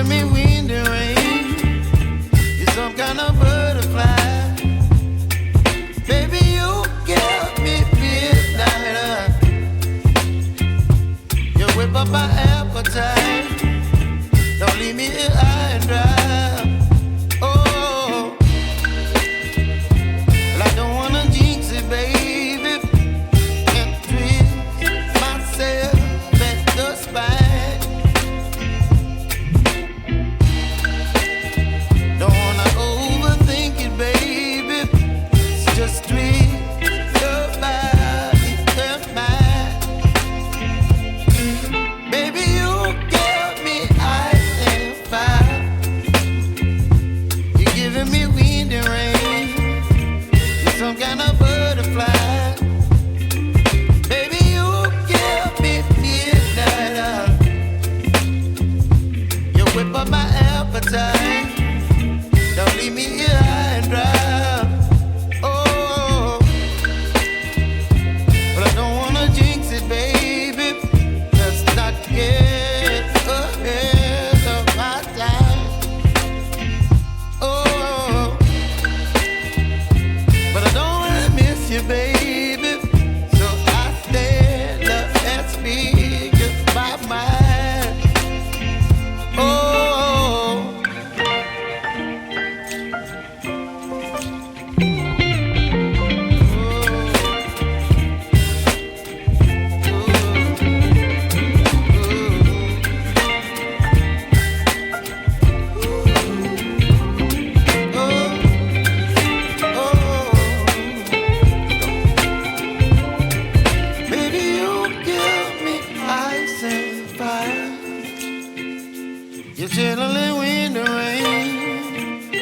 giving me wind and rain. You're some kind of butterfly. Baby, you give me midnight. You whip up my appetite. Don't leave me here high and dry. Oh, well, I don't wanna jinx it, baby. Can't twist myself at the spine. Don't wanna overthink it, baby. It's just twist your body and mine. Baby, you give me ice and fire. You're giving me wind and rain. You're some kind of butterfly. Baby, you give me midnight. You whip up my appetite.